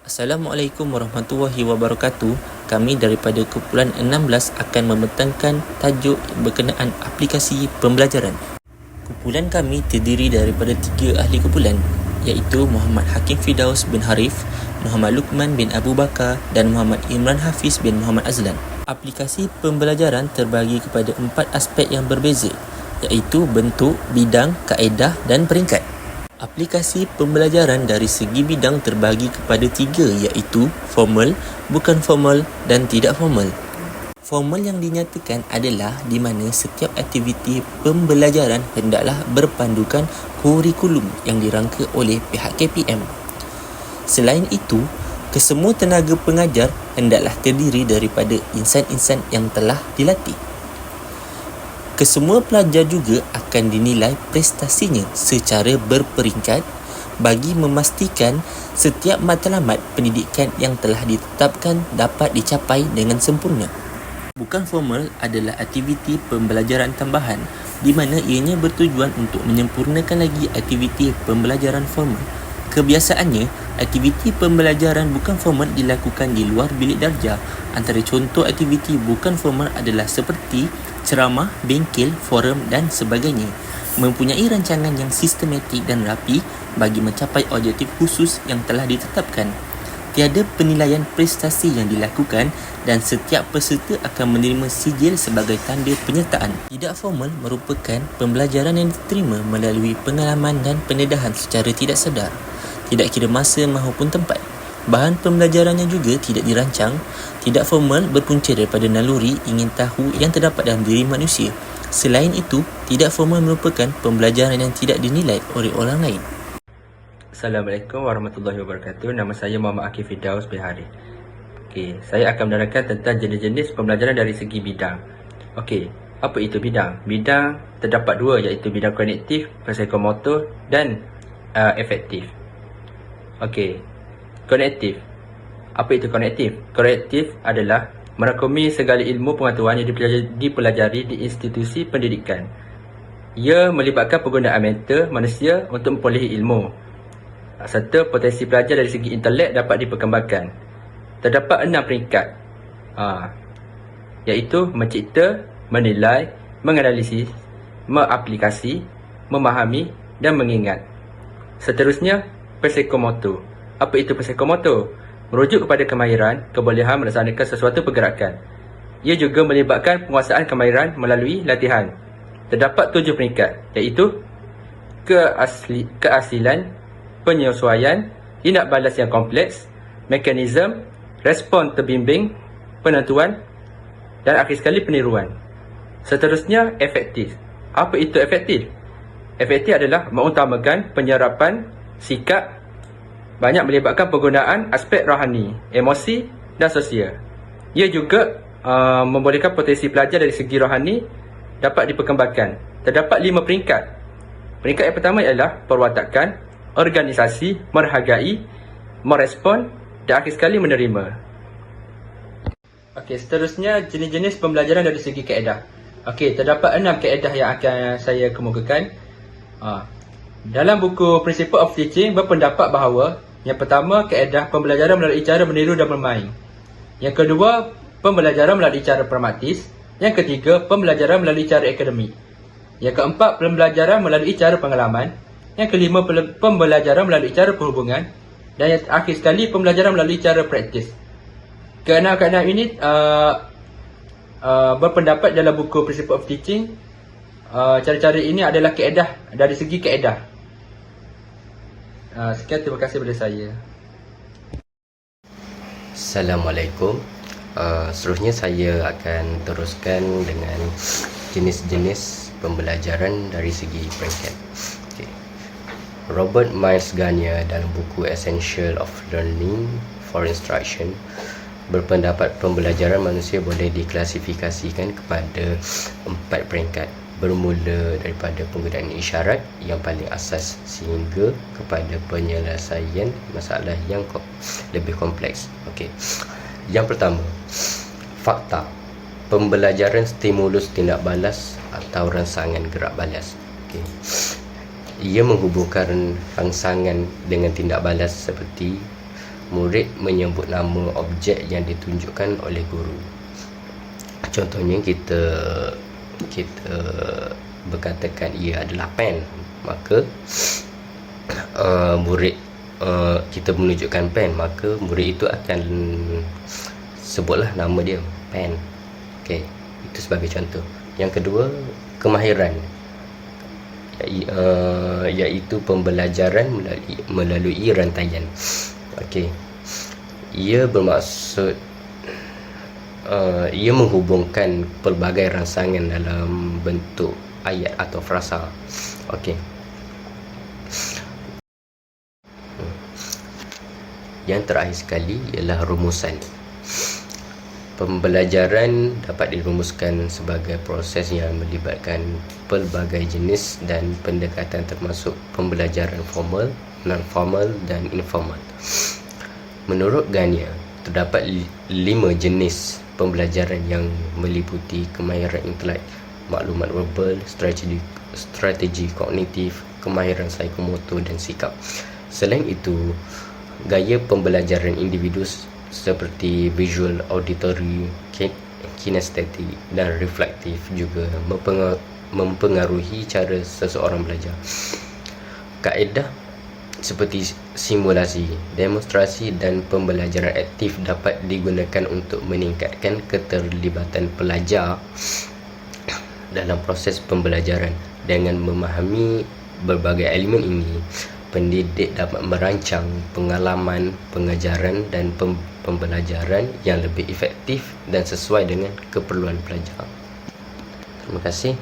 Assalamualaikum warahmatullahi wabarakatuh. Kami daripada kumpulan 16 akan membentangkan tajuk berkenaan aplikasi pembelajaran. Kumpulan kami terdiri daripada 3 ahli kumpulan, iaitu Muhammad Hakim Firdaus bin Harif, Muhammad Luqman bin Abu Bakar dan Muhammad Imran Hafiz bin Muhammad Azlan. Aplikasi pembelajaran terbagi kepada 4 aspek yang berbeza, iaitu bentuk, bidang, kaedah dan peringkat. Aplikasi pembelajaran dari segi bidang terbagi kepada 3, iaitu formal, bukan formal dan tidak formal. Formal yang dinyatakan adalah di mana setiap aktiviti pembelajaran hendaklah berpandukan kurikulum yang dirangka oleh pihak KPM. Selain itu, kesemua tenaga pengajar hendaklah terdiri daripada insan-insan yang telah dilatih. Kesemua pelajar juga akan dinilai prestasinya secara berperingkat bagi memastikan setiap matlamat pendidikan yang telah ditetapkan dapat dicapai dengan sempurna. Bukan formal adalah aktiviti pembelajaran tambahan di mana ianya bertujuan untuk menyempurnakan lagi aktiviti pembelajaran formal. Kebiasaannya, aktiviti pembelajaran bukan formal dilakukan di luar bilik darjah. Antara contoh aktiviti bukan formal adalah seperti ceramah, bengkel, forum dan sebagainya. Mempunyai rancangan yang sistematik dan rapi bagi mencapai objektif khusus yang telah ditetapkan. Tiada penilaian prestasi yang dilakukan dan setiap peserta akan menerima sijil sebagai tanda penyertaan. Tidak formal merupakan pembelajaran yang diterima melalui pengalaman dan pendedahan secara tidak sedar, tidak kira masa maupun tempat. Bahan pembelajarannya juga tidak dirancang. Tidak formal berpunca daripada naluri ingin tahu yang terdapat dalam diri manusia. Selain itu, tidak formal merupakan pembelajaran yang tidak dinilai oleh orang lain. Assalamualaikum warahmatullahi wabarakatuh. Nama saya Muhammad Hakim Firdaus bin Harif. Saya akan menerangkan tentang jenis-jenis pembelajaran dari segi bidang. Apa itu bidang? Bidang terdapat 2, iaitu bidang kognitif, psikomotor dan efektif. Kognitif. Apa itu kognitif? Kognitif adalah merangkumi segala ilmu pengetahuan yang dipelajari di institusi pendidikan. Ia melibatkan penggunaan mental manusia untuk memperolehi ilmu, serta potensi pelajar dari segi intelek dapat diperkembangkan. Terdapat 6 peringkat, iaitu mencipta, menilai, menganalisis, mengaplikasi, memahami dan mengingat. Seterusnya, psikomotor. Apa itu psikomotor? Merujuk kepada kemahiran, kebolehan melaksanakan sesuatu pergerakan. Ia juga melibatkan penguasaan kemahiran melalui latihan. Terdapat 7 peringkat, iaitu keaslian, penyesuaian, tindak balas yang kompleks, mekanisme, respon terbimbing, penentuan dan akhir sekali peniruan. Seterusnya, efektif. Apa itu efektif? Efektif adalah mengutamakan penyerapan sikap, banyak melibatkan penggunaan aspek rohani, emosi dan sosial. Ia juga membolehkan potensi pelajar dari segi rohani dapat diperkembangkan. Terdapat 5 peringkat. Peringkat yang pertama ialah perwatakan, organisasi, menghargai, merespon dan akhir sekali menerima. Seterusnya jenis-jenis pembelajaran dari segi kaedah. Terdapat 6 kaedah yang akan saya kemukakan. Dalam buku Principle of Teaching berpendapat bahawa yang pertama, kaedah pembelajaran melalui cara meniru dan bermain. Yang kedua, pembelajaran melalui cara pragmatis. Yang ketiga, pembelajaran melalui cara akademik. Yang keempat, pembelajaran melalui cara pengalaman. Yang kelima, pembelajaran melalui cara perhubungan. Dan yang akhir sekali, pembelajaran melalui cara praktis. Keenam-keenam ini berpendapat dalam buku Principle of Teaching. Cara-cara ini adalah kaedah dari segi kaedah. Sekian, terima kasih kepada saya. Assalamualaikum. Seterusnya saya akan teruskan dengan jenis-jenis pembelajaran dari segi peringkat. Robert Miles Garnier dalam buku Essential of Learning for Instruction berpendapat pembelajaran manusia boleh diklasifikasikan kepada 4 peringkat, bermula daripada penggunaan isyarat yang paling asas sehingga kepada penyelesaian masalah yang lebih kompleks. Yang pertama, fakta. Pembelajaran stimulus tindak balas atau rangsangan gerak balas. Ia menghubungkan rangsangan dengan tindak balas seperti murid menyebut nama objek yang ditunjukkan oleh guru. Contohnya kita berkatakan ia adalah pen, maka kita menunjukkan pen, maka murid itu akan sebutlah nama dia, pen. Okey, itu sebagai contoh. Yang kedua, kemahiran, iaitu pembelajaran melalui rantaian. Okey, ia bermaksud ia menghubungkan pelbagai rangsangan dalam bentuk ayat atau frasa. Okey. Yang terakhir sekali ialah rumusan. Pembelajaran dapat dirumuskan sebagai proses yang melibatkan pelbagai jenis dan pendekatan termasuk pembelajaran formal, non-formal dan informal. Menurut Gania, terdapat 5 jenis pembelajaran yang meliputi kemahiran intelek, maklumat verbal, strategi kognitif, kemahiran psikomotor dan sikap. Selain itu, gaya pembelajaran individu seperti visual, auditory, kinestetik dan reflektif juga mempengaruhi cara seseorang belajar. Kaedah seperti simulasi, demonstrasi dan pembelajaran aktif dapat digunakan untuk meningkatkan keterlibatan pelajar dalam proses pembelajaran. Dengan memahami berbagai elemen ini, pendidik dapat merancang pengalaman pengajaran dan pembelajaran yang lebih efektif dan sesuai dengan keperluan pelajar. Terima kasih.